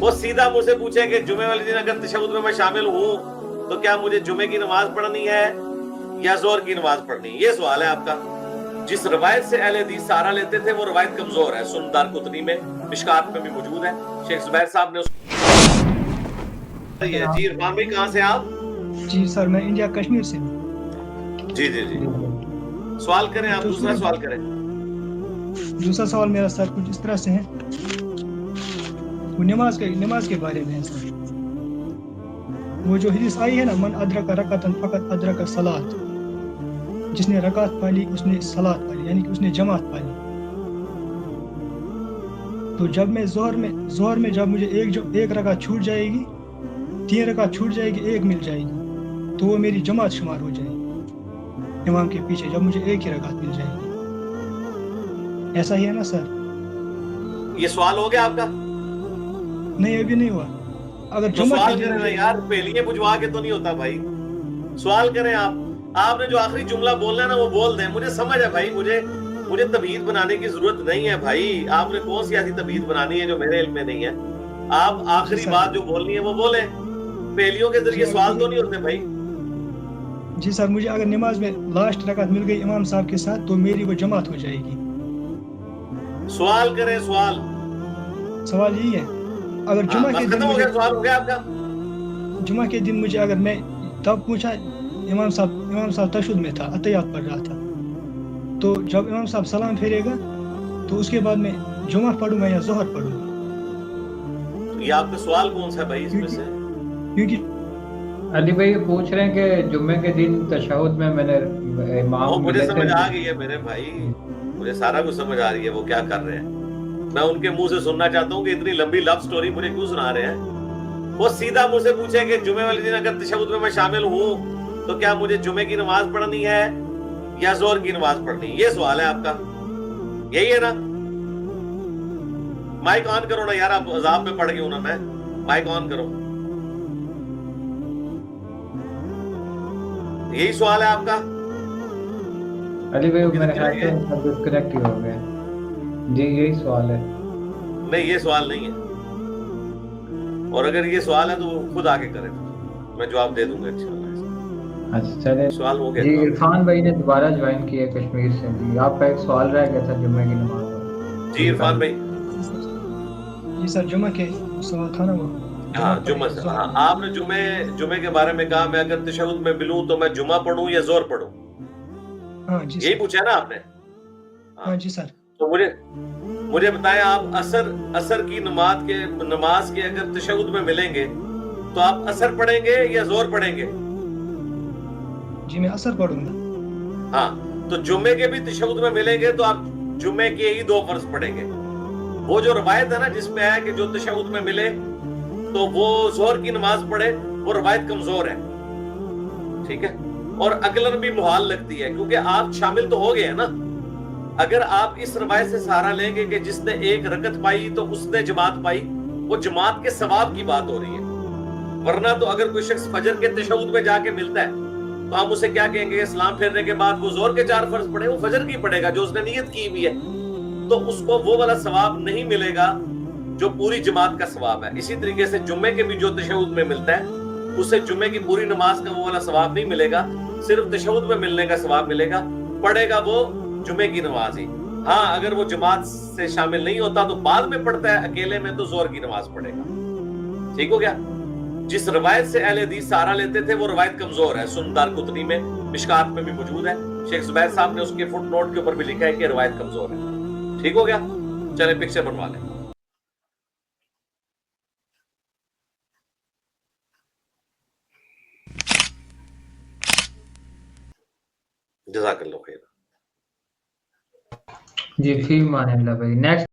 وہ سیدھا مجھ سے پوچھے کہ جمعے والے دن اگر تشہد میں شامل ہوں تو کیا مجھے جمعے کی نماز پڑھنی ہے یا ظہر کی نماز پڑھنی ہے؟ یہ سوال ہے آپ کا. جس روایت سے اہل حدیث سہارا لیتے تھے وہ روایت کمزور ہے. سنن دارقطنی میں، مشکات میں بھی موجود ہے. شیخ زبیر صاحب نے اس جی عرفان بھائی کہاں سے آپ؟ جی سر میں انڈیا کشمیر سے ہوں. جی جی جی سوال کریں آپ، دوسرا سوال کریں. دوسرا سوال میرا سر کچھ اس طرح سے ہے، وہ نماز کے بارے میں ہے سر. وہ جو حدیث آئی ہے نا، من ادرک رکعتن فقط ادرک الصلاۃ، جس نے رکعت پالی اس نے صلاۃ پالی، یعنی کہ اس نے جماعت پالی. تو جب میں ظہر میں جب مجھے ایک رکعت چھوٹ جائے گی، 3 رکعت چھوٹ جائے گی، 1 مل جائے گی، تو وہ میری جماعت شمار ہو جائے گی امام کے پیچھے، جب مجھے 1 ہی رکعت مل جائے گی. ایسا ہی ہے نا سر؟ یہ سوال ہو گیا آپ کا؟ نہیں ابھی نہیں ہوا. اگر تو جمعہ کے سوال دن کریں نا مجھے یار، پہلیے بجوا کے تو نہیں ہوتا بھائی. سوال کریں آپ. آپ نے جو آخری جملہ بولنا ہے نا وہ بول دیں. مجھے سمجھ ہے بھائی، مجھے تبعید بنانے کی ضرورت نہیں ہے بھائی. آپ نے کون سی ایسی تبعید بنانی ہے جو میرے علم میں نہیں ہے. آپ جی آخری سر بات جو بولنی ہے وہ بولیں. پہلیوں کے ذریعے سوال تو نہیں ہوتے بھائی. جی سر، مجھے اگر نماز میں لاسٹ رکعت مل گئی امام صاحب کے ساتھ تو میری وہ جماعت ہو جائے گی. سوال کریں سوال. سوال یہی ہے، اگر ہاں جمعہ کے بس دن ختم ہو مجھے گیا، سوال ہو گیا آپ کا. جمعہ کے دن مجھے اگر میں تب پوچھا، امام صاحب تشہد میں تھا، اتحیات پڑھ رہا تھا، تو جب امام صاحب سلام پھیرے گا تو اس کے بعد میں جمعہ پڑھوں گا یا ظہر پڑھوں گا؟ یہ آپ کا سوال کون سا ہے بھائی اس میں سے؟ کیونکہ علی بھائی یہ پوچھ رہے ہیں کہ جمعے کے دن تشہد میں نے امام مجھے ملے تھے. سمجھ آ گئی ہے میرے بھائی، مجھے سارا کچھ سمجھ آ رہی ہے وہ کیا کر رہے ہیں. میں ان کے منہ سے سننا چاہتا ہوں کہ اتنی لمبی لو سٹوری مجھے کیوں سنا رہے ہیں. وہ سیدھا مجھ سے پوچھے کہ جمعے والے دن اگر تشہد میں شامل ہوں تو کیا مجھے جمعے کی نماز پڑھنی ہے یا ظہر کی نماز پڑھنی ہے؟ یہ سوال ہے آپ کا. یہی ہے نا؟ مائک آن کرو نا یار، آپ عذاب میں پڑ گئی ہوں نا میں. مائک آن کرو. یہی سوال ہے آپ کا؟ علی بھائی ادھر میرے چلے خیال گئے؟ سے ڈسکنیکٹ ہی ہو گئے. جی یہی سوال ہے. نہیں یہ سوال نہیں ہے، اور اگر یہ سوال ہے تو وہ خود آگے کرے، میں جواب دے دوں گا انشاءاللہ. اچھا چلے. سوال ہو گیا جی جواب. عرفان بھائی نے دوبارہ جوائن کیا کشمیر سے. جی آپ کا ایک سوال رہ گیا تھا جمعے کی نماز پر. جی عرفان بھائی. جی سر، جمعہ کے سوال تھا نا وہ ہاں جمعہ پڑھیں جمعہ یا سے، ظہر ہاں پڑھیں؟ آپ نے جمعے کے بارے میں کہا میں اگر تشہد میں ملوں تو میں جمعہ پڑھوں یا ظہر پڑھوں، ہاں جی یہی سر. پوچھا نا آپ نے؟ ہاں جی سر. تو مجھے بتائیں، آپ اثر کی نماز کے اگر تشہد میں ملیں گے تو آپ اثر پڑھیں گے یا ظہر پڑھیں گے؟ جی میں اثر پڑھوں گا. ہاں تو جمعے کے بھی تشہد میں ملیں گے تو آپ جمعے کے ہی 2 فرض پڑھیں گے. وہ جو روایت ہے نا جس میں ہے کہ جو تشہد میں ملے تو وہ ظہر کی نماز پڑھے، وہ روایت کمزور ہے. ٹھیک ہے، اور عقلاً بھی محال لگتی ہے کیونکہ آپ شامل تو ہو گئے ہیں نا. اگر آپ اس روایت سے سہارا لیں گے کہ جس نے 1 رکعت پائی تو اس نے جماعت پائی، وہ جماعت کے ثواب کی بات ہو رہی ہے. ورنہ تو اگر کوئی شخص فجر کے تشہد میں جا کے ملتا ہے تو ہم اسے کیا کہیں گے کہ اسلام پھیرنے کے بعد وہ ظہر کے 4 فرض پڑھے، وہ فجر کی پڑھے گا جو اس نے نیت کی بھی ہے، تو اس کو وہ والا ثواب نہیں ملے گا جو پوری جماعت کا ثواب ہے. اسی طریقے سے جمعے کے بھی جو تشہد میں ملتا ہے اسے جمعے کی پوری نماز کا وہ والا ثواب نہیں ملے گا، صرف تشہد میں ملنے کا ثواب ملے گا. پڑھے گا وہ جمعے کی نماز ہی. ہاں اگر وہ جماعت سے شامل نہیں ہوتا تو بعد میں پڑھتا ہے اکیلے میں تو ظہر کی نماز پڑھے گا. ٹھیک ہو گیا؟ جس روایت سے اہل حدیث سہارا لیتے تھے وہ روایت کمزور ہے. سنن دارقطنی میں، مشکات میں بھی موجود ہے. شیخ زبیر صاحب نے اس کے فٹ نوٹ کے اوپر بھی لکھا ہے کہ روایت کمزور ہے. ٹھیک ہو گیا؟ چلے پکچر بنوا لیں. جزاک اللہ خیر. جی فی مان اللہ بھائی. نیکسٹ